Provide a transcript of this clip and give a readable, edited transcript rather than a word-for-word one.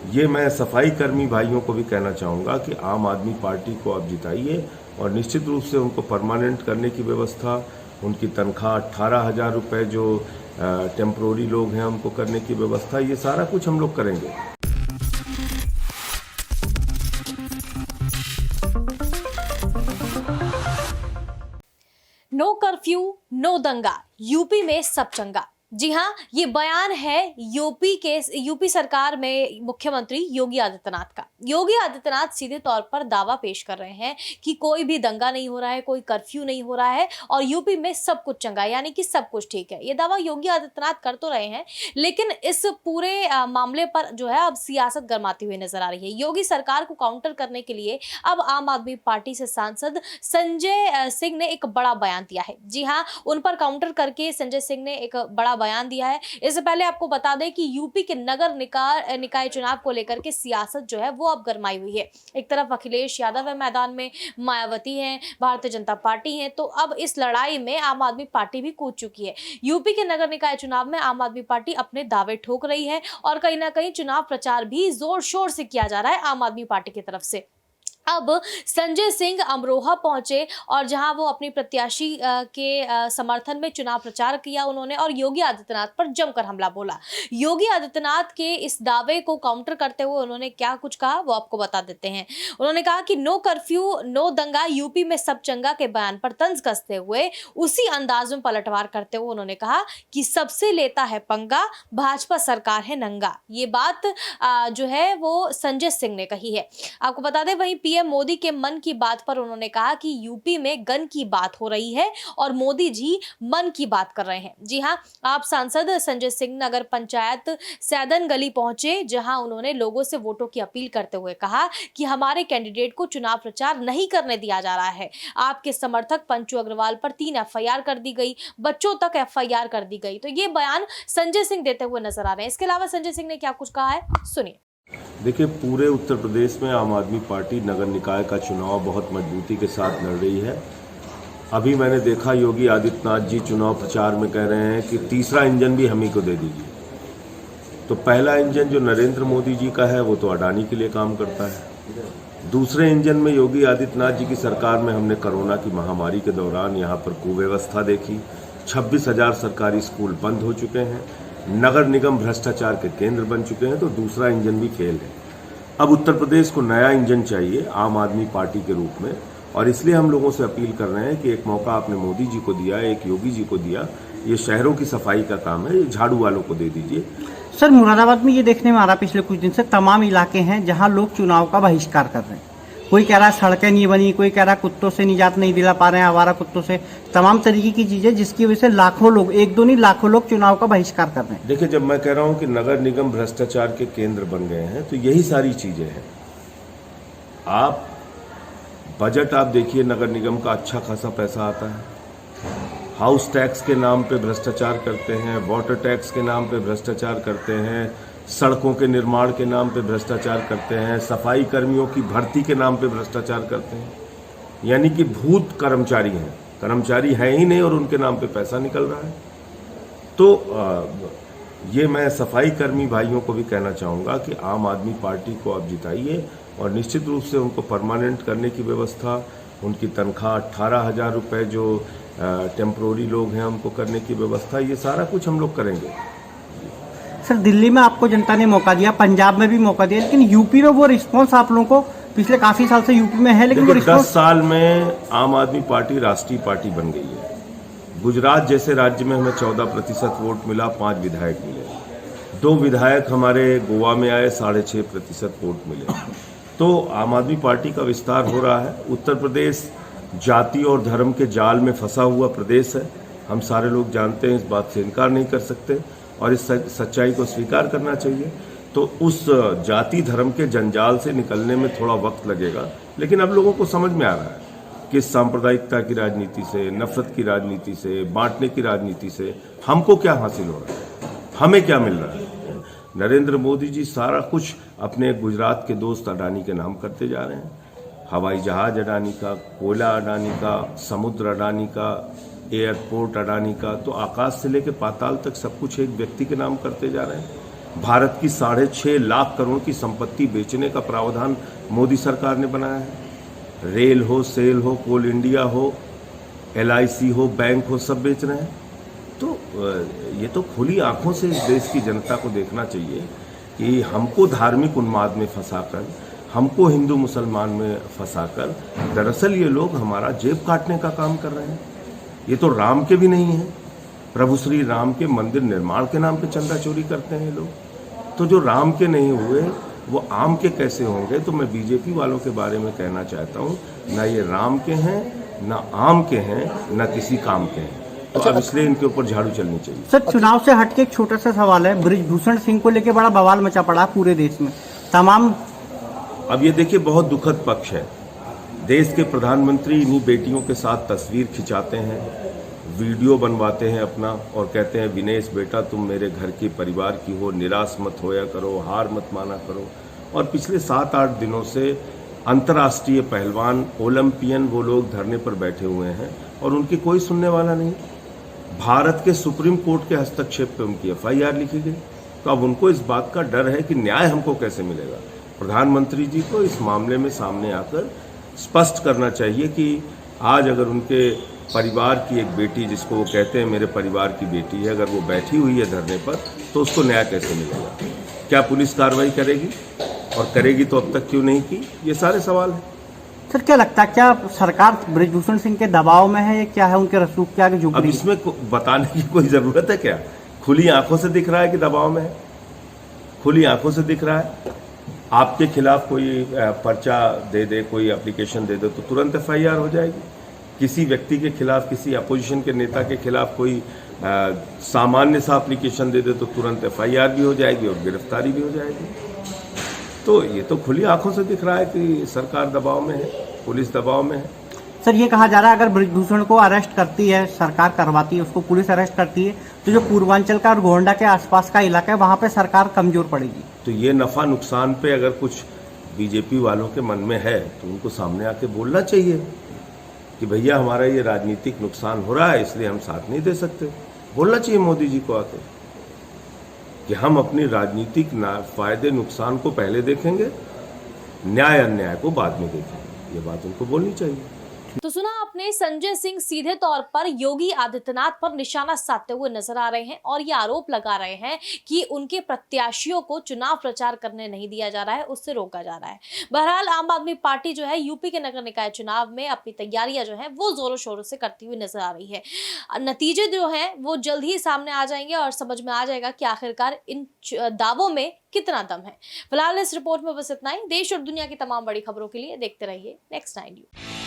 ये मैं सफाई कर्मी भाइयों को भी कहना चाहूँगा कि आम आदमी पार्टी को आप जिताइए और निश्चित रूप से उनको परमानेंट करने की व्यवस्था, उनकी तनख्वाह 18,000 रुपये जो टेम्प्रोरी लोग हैं उनको करने की व्यवस्था, ये सारा कुछ हम लोग करेंगे। नो कर्फ्यू, नो दंगा, यूपी में सब चंगा। जी हाँ, ये बयान है यूपी सरकार में मुख्यमंत्री योगी आदित्यनाथ का। योगी आदित्यनाथ सीधे तौर पर दावा पेश कर रहे हैं कि कोई भी दंगा नहीं हो रहा है, कोई कर्फ्यू नहीं हो रहा है और यूपी में सब कुछ चंगा, यानी कि सब कुछ ठीक है। ये दावा योगी आदित्यनाथ कर तो रहे हैं, लेकिन इस पूरे मामले पर जो है अब सियासत गरमाती हुई नजर आ रही है। योगी सरकार को काउंटर करने के लिए अब आम आदमी पार्टी से सांसद संजय सिंह ने एक बड़ा बयान दिया है। जी हाँ, उन पर काउंटर करके संजय सिंह ने एक बड़ा बयान दिया है। इससे पहले आपको बता दें कि यूपी के नगर निकाय चुनाव को लेकर के सियासत जो है वो अब गरमाई हुई है। एक तरफ अखिलेश यादव है मैदान में, मायावती हैं, भारतीय जनता पार्टी है, तो अब इस लड़ाई में आम आदमी पार्टी भी कूद चुकी है। यूपी के नगर निकाय चुनाव में आम आदमी पार्टी अपने दावे ठोक रही है और कहीं ना कहीं चुनाव प्रचार भी जोर शोर से किया जा रहा है आम आदमी पार्टी की तरफ से। अब संजय सिंह अमरोहा पहुंचे और जहां वो अपनी प्रत्याशी के समर्थन में चुनाव प्रचार किया उन्होंने, और योगी आदित्यनाथ पर जमकर हमला बोला। योगी आदित्यनाथ के इस दावे को काउंटर करते हुए उन्होंने क्या कुछ कहा वो आपको बता देते हैं। उन्होंने कहा कि नो कर्फ्यू, नो दंगा, यूपी में सब चंगा के बयान पर तंज कसते हुए उसी अंदाज में पलटवार करते हुए उन्होंने कहा कि सबसे लेता है पंगा, भाजपा सरकार है नंगा। ये बात जो है वो संजय सिंह ने कही है। आपको बता दें, वहीं पीएम मोदी के मन की बात पर उन्होंने कहा कि यूपी में गन की बात हो रही है और मोदी जी मन की बात कर रहे हैं। जी हां, आप सांसद संजय सिंह नगर पंचायत सैदन गली पहुंचे, जहां उन्होंने लोगों से वोटों की अपील करते हुए कहा कि हमारे कैंडिडेट को चुनाव प्रचार नहीं करने दिया जा रहा है। आपके समर्थक पंचू अग्रवाल पर 3 एफआईआर कर दी गई, बच्चों तक एफआईआर कर दी गई। तो ये बयान संजय सिंह देते हुए नजर आ रहे हैं। इसके अलावा संजय सिंह ने क्या कुछ कहा है, सुनिए। देखिए, पूरे उत्तर प्रदेश में आम आदमी पार्टी नगर निकाय का चुनाव बहुत मजबूती के साथ लड़ रही है। अभी मैंने देखा योगी आदित्यनाथ जी चुनाव प्रचार में कह रहे हैं कि तीसरा इंजन भी हम ही को दे दीजिए। तो पहला इंजन जो नरेंद्र मोदी जी का है वो तो अडानी के लिए काम करता है। दूसरे इंजन में योगी आदित्यनाथ जी की सरकार में हमने कोरोना की महामारी के दौरान यहाँ पर कुव्यवस्था देखी। 26,000 सरकारी स्कूल बंद हो चुके हैं, नगर निगम भ्रष्टाचार के केंद्र बन चुके हैं, तो दूसरा इंजन भी फेल है। अब उत्तर प्रदेश को नया इंजन चाहिए आम आदमी पार्टी के रूप में, और इसलिए हम लोगों से अपील कर रहे हैं कि एक मौका आपने मोदी जी को दिया, एक योगी जी को दिया, ये शहरों की सफाई का काम है, ये झाड़ू वालों को दे दीजिए। सर, मुरादाबाद में ये देखने में आ रहा पिछले कुछ दिन से तमाम इलाके हैं जहां लोग चुनाव का बहिष्कार कर रहे हैं। कोई कह रहा है सड़कें नहीं बनी, कोई कह रहा है कुत्तों से निजात नहीं दिला पा रहे हैं, आवारा कुत्तों से, तमाम तरीके की चीजें जिसकी वजह से लाखों लोग, एक दो नहीं लाखों लोग चुनाव का बहिष्कार कर रहे हैं। देखिए, जब मैं कह रहा हूं कि नगर निगम भ्रष्टाचार के केंद्र बन गए हैं तो यही सारी चीजें हैं। आप बजट आप देखिए, नगर निगम का अच्छा खासा पैसा आता है। हाउस टैक्स के नाम पे भ्रष्टाचार करते हैं, वाटर टैक्स के नाम पे भ्रष्टाचार करते हैं, सड़कों के निर्माण के नाम पे भ्रष्टाचार करते हैं, सफाई कर्मियों की भर्ती के नाम पे भ्रष्टाचार करते हैं। यानी कि भूत कर्मचारी हैं, कर्मचारी हैं ही नहीं और उनके नाम पे पैसा निकल रहा है। तो ये मैं सफाई कर्मी भाइयों को भी कहना चाहूँगा कि आम आदमी पार्टी को आप जिताइए और निश्चित रूप से उनको परमानेंट करने की व्यवस्था, उनकी तनख्वाह 18,000 रुपये जो टेम्प्रोरी लोग हैं उनको करने की व्यवस्था, ये सारा कुछ हम लोग करेंगे। सर, दिल्ली में आपको जनता ने मौका दिया, पंजाब में भी मौका दिया, लेकिन यूपी में वो रिस्पॉन्स आप लोगों को पिछले काफी साल से यूपी में है, लेकिन वो 10 साल में आम आदमी पार्टी राष्ट्रीय पार्टी बन गई है। गुजरात जैसे राज्य में हमें 14% वोट मिला, 5 विधायक मिले, 2 विधायक हमारे गोवा में आए, 6.5% वोट मिले। तो आम आदमी पार्टी का विस्तार हो रहा है। उत्तर प्रदेश जाति और धर्म के जाल में फंसा हुआ प्रदेश है, हम सारे लोग जानते हैं, इस बात से इनकार नहीं कर सकते और इस सच्चाई को स्वीकार करना चाहिए। तो उस जाति धर्म के जंजाल से निकलने में थोड़ा वक्त लगेगा, लेकिन अब लोगों को समझ में आ रहा है कि सांप्रदायिकता की राजनीति से, नफरत की राजनीति से, बांटने की राजनीति से हमको क्या हासिल हो रहा है, हमें क्या मिल रहा है। नरेंद्र मोदी जी सारा कुछ अपने गुजरात के दोस्त अडानी के नाम करते जा रहे हैं। हवाई जहाज अडानी का, कोयला अडानी का, समुद्र अडानी का, एयरपोर्ट अडानी का, तो आकाश से लेकर पाताल तक सब कुछ एक व्यक्ति के नाम करते जा रहे हैं। भारत की 6.5 लाख करोड़ की संपत्ति बेचने का प्रावधान मोदी सरकार ने बनाया है। रेल हो, सेल हो, कोल इंडिया हो, LIC हो, बैंक हो, सब बेच रहे हैं। तो ये तो खुली आंखों से इस देश की जनता को देखना चाहिए कि हमको धार्मिक उन्माद में फंसाकर, हमको हिंदू मुसलमान में फंसाकर दरअसल ये लोग हमारा जेब काटने का काम कर रहे हैं। ये तो राम के भी नहीं है। प्रभु श्री राम के मंदिर निर्माण के नाम पे चंदा चोरी करते हैं ये लोग। तो जो राम के नहीं हुए वो आम के कैसे होंगे? तो मैं बीजेपी वालों के बारे में कहना चाहता हूँ, ना ये राम के हैं, ना आम के हैं, ना किसी काम के हैं। तो अब इसलिए इनके ऊपर झाड़ू चलनी चाहिए। सर, चुनाव से हटके एक छोटा सा सवाल है। बृजभूषण सिंह को लेकर बड़ा बवाल मचा पड़ा पूरे देश में। तमाम अब ये देखिए, बहुत दुखद पक्ष है। देश के प्रधानमंत्री इन्हीं बेटियों के साथ तस्वीर खिंचाते हैं, वीडियो बनवाते हैं अपना, और कहते हैं विनेश बेटा तुम मेरे घर के परिवार की हो, निराश मत होया करो, हार मत माना करो। और पिछले 7-8 दिनों से अंतर्राष्ट्रीय पहलवान, ओलंपियन वो लोग धरने पर बैठे हुए हैं और उनकी कोई सुनने वाला नहीं। भारत के सुप्रीम कोर्ट के हस्तक्षेप पे उनकी FIR लिखी गई। तो अब उनको इस बात का डर है कि न्याय हमको कैसे मिलेगा। प्रधानमंत्री जी को इस मामले में सामने आकर स्पष्ट करना चाहिए कि आज अगर उनके परिवार की एक बेटी, जिसको वो कहते हैं मेरे परिवार की बेटी है, अगर वो बैठी हुई है धरने पर, तो उसको न्याय कैसे मिलेगा? क्या पुलिस कार्रवाई करेगी? और करेगी तो अब तक क्यों नहीं की? ये सारे सवाल हैं। सर, क्या लगता है, क्या सरकार बृजभूषण सिंह के दबाव में है या क्या है, उनके रसूख के आगे झुक अब रही है? इसमें बताने की कोई जरूरत है क्या? खुली आंखों से दिख रहा है कि दबाव में है। खुली आंखों से दिख रहा है। आपके खिलाफ कोई पर्चा दे दे, कोई एप्लीकेशन दे दे, तो तुरंत FIR हो जाएगी। किसी व्यक्ति के खिलाफ, किसी अपोजिशन के नेता के खिलाफ कोई सामान्य सा एप्लीकेशन दे दे तो तुरंत FIR भी हो जाएगी और गिरफ्तारी भी हो जाएगी। तो ये तो खुली आंखों से दिख रहा है कि सरकार दबाव में है, पुलिस दबाव में है। सर, ये कहा जा रहा है अगर बृजभूषण को अरेस्ट करती है, सरकार करवाती है, उसको पुलिस अरेस्ट करती है, तो जो पूर्वांचल का और गोंडा के आसपास का इलाका है वहां पे सरकार कमजोर पड़ेगी। तो ये नफा नुकसान पे अगर कुछ बीजेपी वालों के मन में है तो उनको सामने आके बोलना चाहिए कि भैया हमारा ये राजनीतिक नुकसान हो रहा है, इसलिए हम साथ नहीं दे सकते। बोलना चाहिए मोदी जी को आके कि हम अपनी राजनीतिक फायदे नुकसान को पहले देखेंगे, न्याय अन्याय को बाद में देखेंगे। ये बात उनको बोलनी चाहिए। तो सुना आपने, संजय सिंह सीधे तौर पर योगी आदित्यनाथ पर निशाना साधते हुए नजर आ रहे हैं और ये आरोप लगा रहे हैं कि उनके प्रत्याशियों को चुनाव प्रचार करने नहीं दिया जा रहा है, उससे रोका जा रहा है। बहरहाल आम आदमी पार्टी जो है यूपी के नगर निकाय चुनाव में अपनी तैयारियां जो है वो जोरों शोरों से करती हुई नजर आ रही है। नतीजे जो है वो जल्द ही सामने आ जाएंगे और समझ में आ जाएगा कि आखिरकार इन दावों में कितना दम है। फिलहाल इस रिपोर्ट में बस इतना ही। देश और दुनिया की तमाम बड़ी खबरों के लिए देखते रहिए नेक्स्ट 9 न्यूज़।